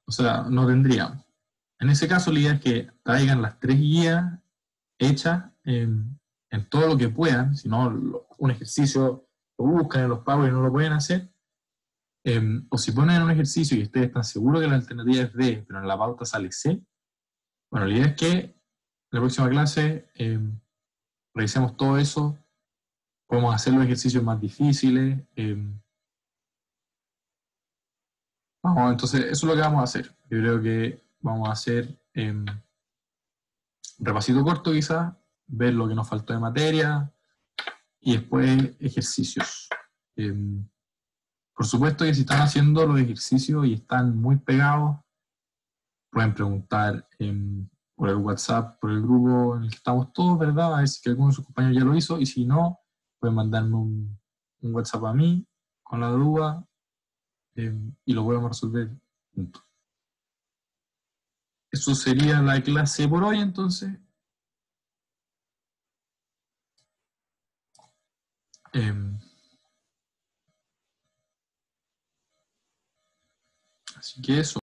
O sea, no tendríamos. En ese caso, la idea es que traigan las 3 guías hechas en todo lo que puedan. Si no, un ejercicio lo buscan en los pagos y no lo pueden hacer. O si ponen un ejercicio y ustedes están seguros que la alternativa es D, pero en la pauta sale C. Bueno, la idea es que en la próxima clase revisemos todo eso. Podemos hacer los ejercicios más difíciles. Entonces, eso es lo que vamos a hacer. Yo creo que vamos a hacer un repasito corto quizás, ver lo que nos faltó de materia y después ejercicios. Por supuesto que si están haciendo los ejercicios y están muy pegados, pueden preguntar por el WhatsApp, por el grupo en el que estamos todos, ¿verdad? A ver si alguno de sus compañeros ya lo hizo, y si no, pueden mandarme un WhatsApp a mí con la duda y lo podemos resolver juntos. Eso sería la clase por hoy, entonces. Así que eso.